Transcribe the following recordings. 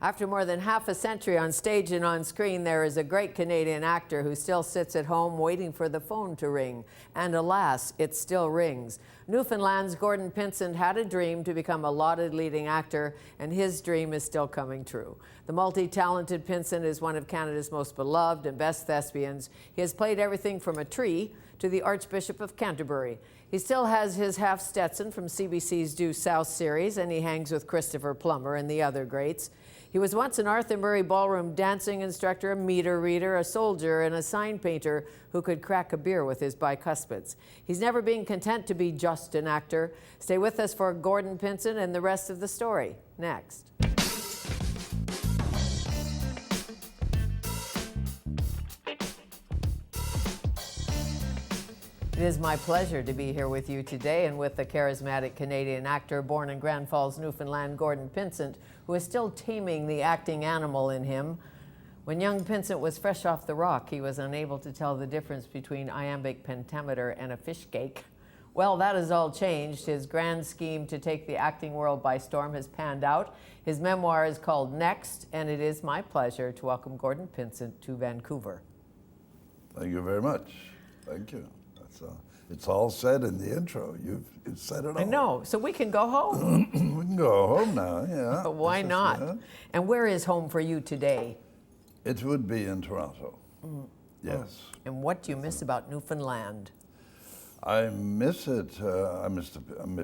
After more than half a century on stage and on screen, there is a great Canadian actor who still sits at home waiting for the phone to ring. And alas, it still rings. Newfoundland's Gordon Pinsent had a dream to become a lauded leading actor, and his dream is still coming true. The multi-talented Pinsent is one of Canada's most beloved and best thespians. He has played everything from a tree to the Archbishop of Canterbury. He still has his half Stetson from CBC's Due South series, and he hangs with Christopher Plummer and the other greats. He was once an Arthur Murray ballroom dancing instructor, a meter reader, a soldier, and a sign painter who could crack a beer with his bicuspids. He's never been content to be just an actor. Stay with us for Gordon Pinsent and the rest of the story, next. It is my pleasure to be here with you today and with the charismatic Canadian actor born in Grand Falls, Newfoundland, Gordon Pinsent, who is still taming the acting animal in him. When young Pinsent was fresh off the rock, he was unable to tell the difference between iambic pentameter and a fish cake. Well, that has all changed. His grand scheme to take the acting world by storm has panned out. His memoir is called Next, and it is my pleasure to welcome Gordon Pinsent to Vancouver. Thank you very much. Thank you. It's all said in the intro. You've said it all. I know. So we can go home. We can go home now, yeah. But why not? Yeah. And where is home for you today? It would be in Toronto. Yes. And what do you miss about Newfoundland? I miss it. I miss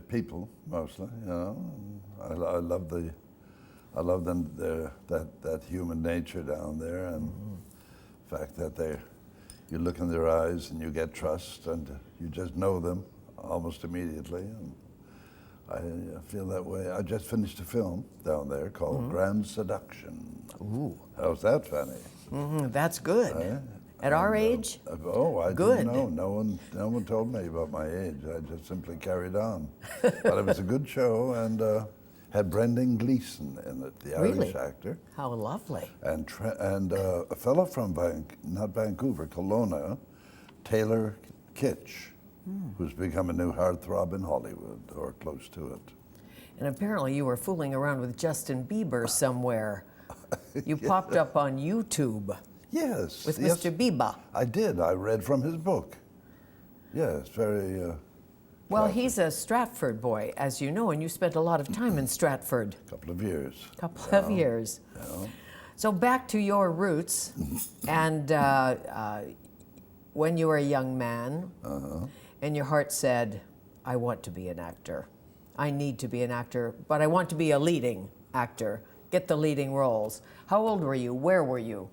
people mostly. You know, I love that human nature down there, and the fact that you look in their eyes and you get trust, and you just know them almost immediately. And I feel that way. I just finished a film down there called Grand Seduction. Ooh. How's that, Fanny? That's good. At our age? I good. Didn't know. No one told me about my age. I just simply carried on. But it was a good show, and had Brendan Gleeson in it, the Irish actor. How lovely. And a fellow from not Vancouver, Kelowna, Taylor Kitsch, who's become a new heartthrob in Hollywood, or close to it. And apparently you were fooling around with Justin Bieber somewhere. You popped up on YouTube. Yes. With Mr. Bieber. I did. I read from his book. Yes, very... Well, he's a Stratford boy, as you know, and you spent a lot of time in Stratford. A couple of years. Of years. Yeah. So back to your roots, and when you were a young man, and your heart said, I want to be an actor. I need to be an actor, but I want to be a leading actor, get the leading roles. How old were you? Where were you?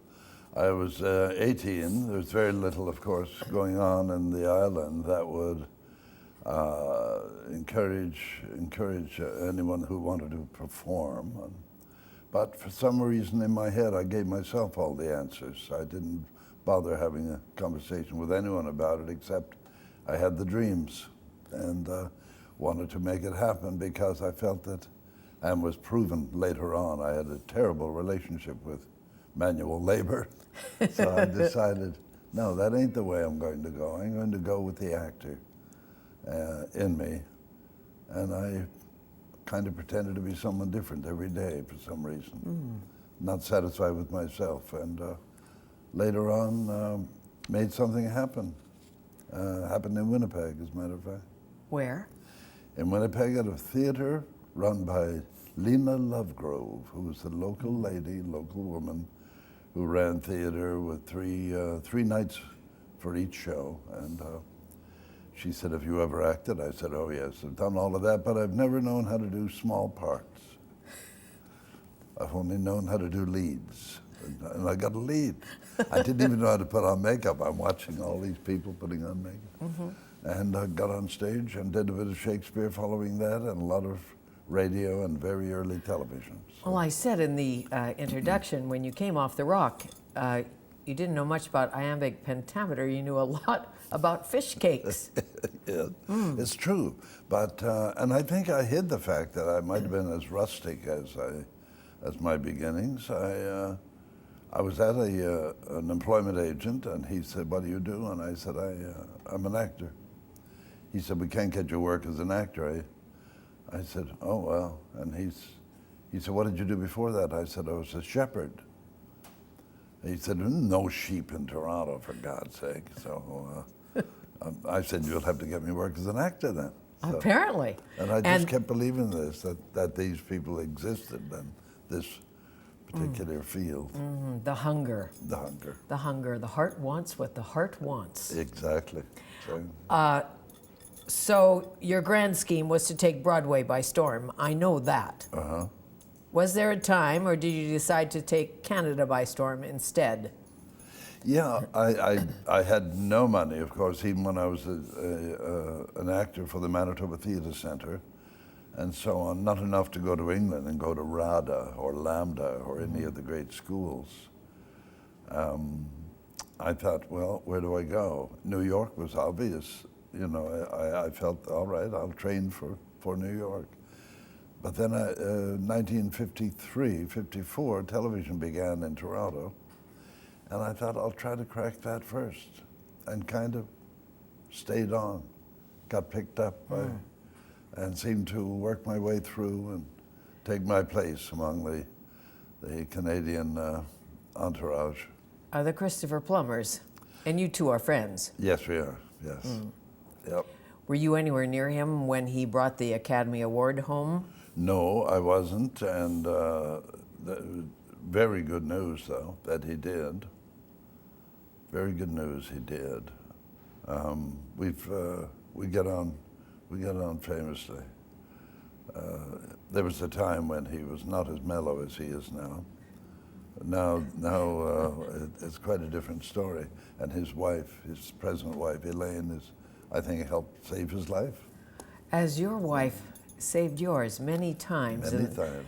I was 18. There was very little, of course, going on in the island that would encourage anyone who wanted to perform. But for some reason in my head, I gave myself all the answers. I didn't bother having a conversation with anyone about it, except I had the dreams and wanted to make it happen, because I felt that, and was proven later on, I had a terrible relationship with manual labor. So I decided, no, that ain't the way I'm going to go. I'm going to go with the actor in me. And I kind of pretended to be someone different every day for some reason. Not satisfied with myself. And later on, made something happen. Happened in Winnipeg, as a matter of fact. Where? In Winnipeg, at a theater run by Lena Lovegrove, who was the local lady, local woman, who ran theater with three nights for each show. And she said, have you ever acted? I said, oh yes, I've done all of that, but I've never known how to do small parts. I've only known how to do leads. And I got a lead. I didn't even know how to put on makeup. I'm watching all these people putting on makeup. And I got on stage and did a bit of Shakespeare following that, and a lot of radio and very early television. So. Well, I said in the introduction, when you came off the rock, you didn't know much about iambic pentameter. You knew a lot about fish cakes. Yeah, it's true. But, and I think I hid the fact that I might have been as rustic as my beginnings. I was at an employment agent, and he said, what do you do? And I said, I'm an actor. He said, we can't get you work as an actor. I said, oh, well. And He said, what did you do before that? I said, I was a shepherd. He said, no sheep in Toronto, for God's sake. So I said, you'll have to get me work as an actor then. So, Apparently. and I just kept believing this, that these people existed in this particular field. The hunger. The hunger. The hunger. The heart wants what the heart wants. Exactly. So, So your grand scheme was to take Broadway by storm. I know that. uh-huh. Was there a time, or did you decide to take Canada by storm instead? Yeah, I had no money, of course, even when I was an actor for the Manitoba Theatre Centre and so on. Not enough to go to England and go to RADA or Lambda or any of the great schools. I thought, well, where do I go? New York was obvious. You know, I felt, all right, I'll train for New York. But then 1953, 54, television began in Toronto. And I thought, I'll try to crack that first. And kind of stayed on. Got picked up by, and seemed to work my way through and take my place among the Canadian entourage. Are the Christopher Plumbers, and you two are friends. Yes, we are, yes. Yep. Were you anywhere near him when he brought the Academy Award home? No, I wasn't, and very good news, though, that he did. Very good news he did. We get on famously. There was a time when he was not as mellow as he is now. Now it's quite a different story. And his wife, his present wife, Elaine, I think helped save his life. As your wife saved yours many times. Many times.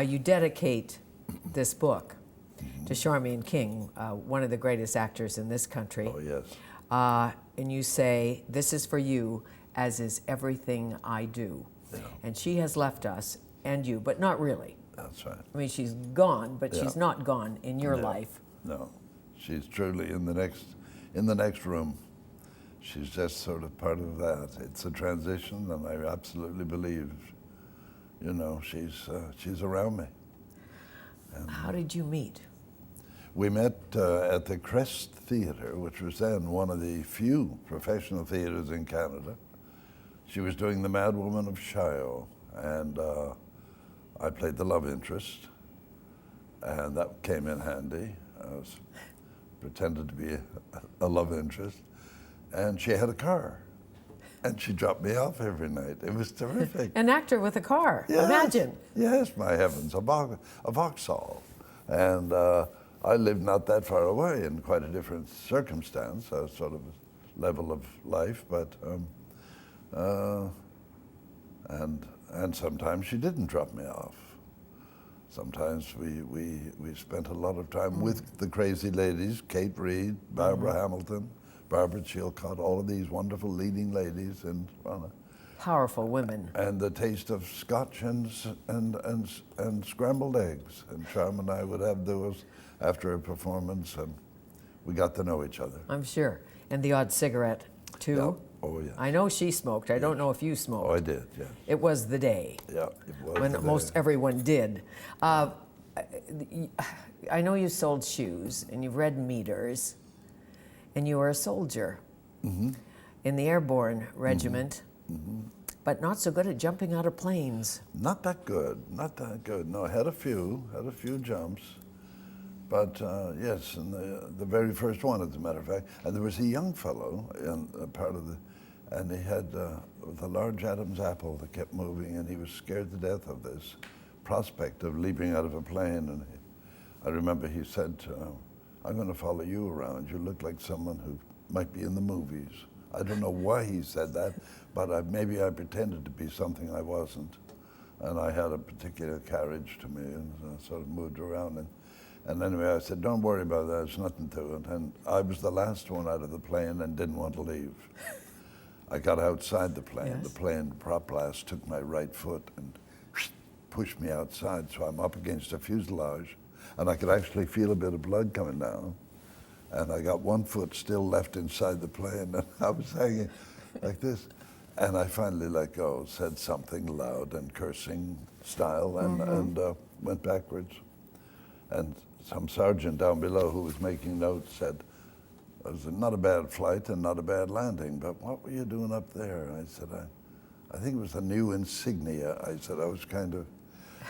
You dedicate this book to Charmian King, one of the greatest actors in this country. Oh, yes. And you say, this is for you, as is everything I do. Yeah. And she has left us, and you, but not really. That's right. I mean, she's gone, but Yeah. she's not gone in your life. No, she's truly in the next room. She's just sort of part of that. It's a transition, and I absolutely believe, you know, she's around me. And How did you meet? we met at the Crest Theatre, which was then one of the few professional theatres in Canada. She was doing The Mad Woman of Chaillot, and I played the love interest, and that came in handy. I was pretended to be a love interest, and she had a car, and she dropped me off every night. It was terrific. An actor with a car, Yes, imagine. Yes, my heavens, a Vauxhall. And I lived not that far away in quite a different circumstance, a sort of level of life, but and sometimes she didn't drop me off. Sometimes we spent a lot of time with the crazy ladies, Kate Reid, Barbara Hamilton, Barbara Chilcott, all of these wonderful leading ladies in Toronto. Powerful women. And the taste of scotch and scrambled eggs. And Charm and I would have those after a performance, and we got to know each other. I'm sure. And the odd cigarette, too. Yeah. Oh, yeah. I know she smoked. I don't know if you smoked. Oh, I did, yeah. It was the day Yeah, it was when the day. most everyone did. I know you sold shoes, and you've read meters, and you were a soldier in the airborne regiment, but not so good at jumping out of planes. Not that good, not that good. No, I had a few jumps. But yes, and the very first one, as a matter of fact, and there was a young fellow in a part of and he had with a large Adam's apple that kept moving, and he was scared to death of this prospect of leaping out of a plane. And I remember he said, "I'm going to follow you around. You look like someone who might be in the movies." I don't know why he said that, but maybe I pretended to be something I wasn't, and I had a particular carriage to me, and sort of moved around. And anyway, I said, "Don't worry about that, there's nothing to it." And I was the last one out of the plane and didn't want to leave. I got outside the plane. Yes. The plane prop blast took my right foot and pushed me outside, so I'm up against a fuselage, and I could actually feel a bit of blood coming down. And I got one foot still left inside the plane, and I was hanging like this. And I finally let go, said something loud and cursing style, and went backwards. And some sergeant down below who was making notes said, it was not a bad flight and not a bad landing, but what were you doing up there? I said, I think it was a new insignia. I said, I was kind of,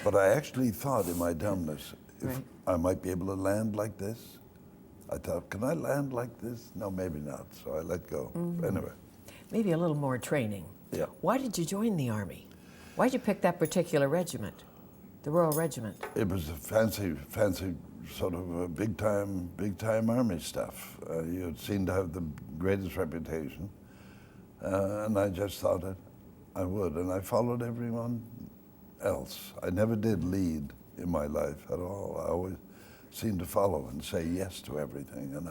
but I actually thought in my dumbness, if I might be able to land like this. I thought, can I land like this? No, maybe not. So I let go. Anyway. Maybe a little more training. Yeah. Why did you join the Army? Why did you pick that particular regiment, the Royal Regiment? It was a fancy sort of a big time Army stuff. You seemed to have the greatest reputation. And I just thought that I would. And I followed everyone else. I never did lead in my life at all. I always seemed to follow and say yes to everything. And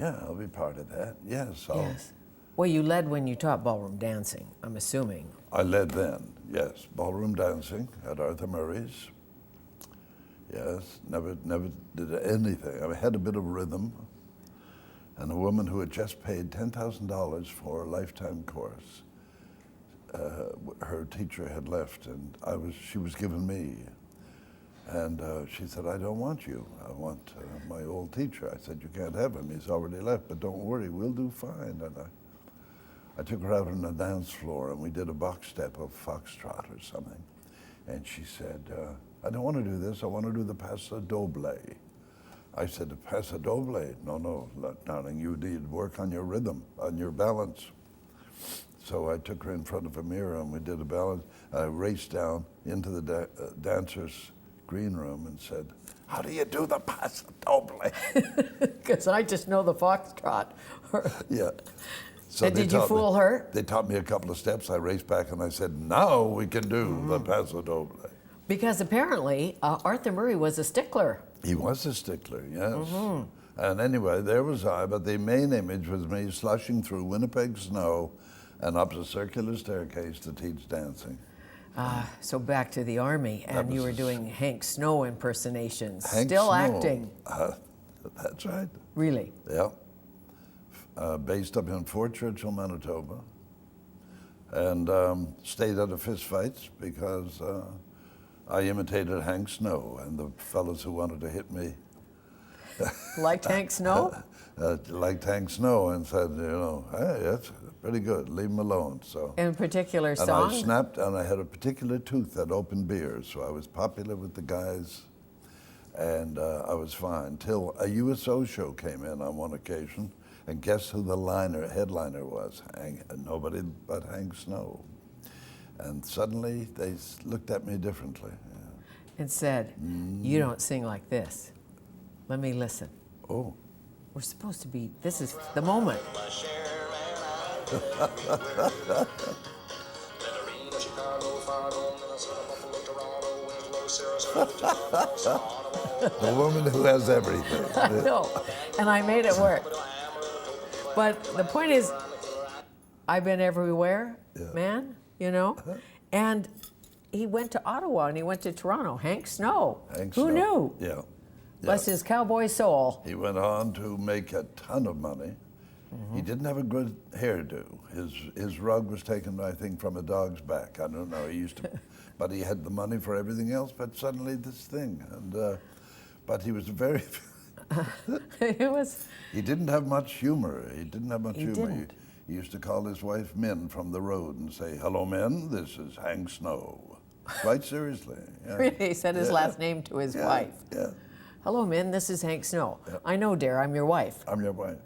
I'll be part of that. Yes. Yes. Well, you led when you taught ballroom dancing, I'm assuming. I led then, yes. Ballroom dancing at Arthur Murray's. Yes, never did anything. I had a bit of rhythm. And a woman who had just paid $10,000 for a lifetime course, her teacher had left, and she was given me. And she said, I don't want you. I want my old teacher. I said, you can't have him. He's already left, but don't worry, we'll do fine. And I took her out on the dance floor, and we did a box step of foxtrot or something. And she said, I don't want to do this. I want to do the paso doble. I said, the paso doble? No, darling, you need to work on your rhythm, on your balance. So I took her in front of a mirror, and we did a balance. I raced down into the dancers' green room and said, how do you do the paso doble? Because I just know the foxtrot. Yeah. So and did you fool her? They taught me a couple of steps. I raced back and I said, now we can do the paso doble. Because apparently Arthur Murray was a stickler. He was a stickler, yes. And anyway, there was I, but the main image was me slushing through Winnipeg snow and up a circular staircase to teach dancing. So back to the Army, and you were doing Hank Snow impersonations. Hank Still Snow. Acting. That's right. Really? Yeah. Based up in Fort Churchill, Manitoba, and stayed out of fistfights because I imitated Hank Snow, and the fellows who wanted to hit me liked Hank Snow? Liked Hank Snow, and said, hey, that's pretty good, leave him alone. So. In particular and song? I snapped, and I had a particular tooth that opened beers, so I was popular with the guys, and I was fine, till a USO show came in on one occasion. And guess who the headliner was? Nobody but Hank Snow. And suddenly they looked at me differently. Yeah. And said, you don't sing like this. Let me listen. Oh. We're supposed to be, this is the moment. The woman who has everything. I know, and I made it work. But the point is, I've been everywhere, man, and he went to Ottawa and he went to Toronto. Hank Snow. Who knew? Yeah. Bless his cowboy soul. He went on to make a ton of money. He didn't have a good hairdo. His rug was taken, I think, from a dog's back. I don't know. He used to, but he had the money for everything else. But suddenly this thing, and but he was very. It was. He didn't have much humor. He Didn't. He used to call his wife Min from the road and say, "Hello, Min. This is Hank Snow." Quite seriously. Yeah. Really, he said his last name to his wife. Yeah. Hello, Min. This is Hank Snow. Yeah. I know, dear. I'm your wife. I'm your wife.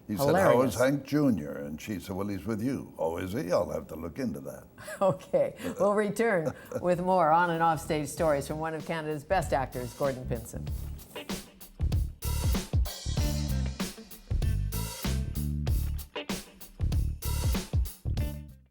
He Hilarious. said, "How is Hank Jr.?" And she said, "Well, he's with you." "Oh, is he? I'll have to look into that." Okay. We'll return with more on and off stage stories from one of Canada's best actors, Gordon Pinsent.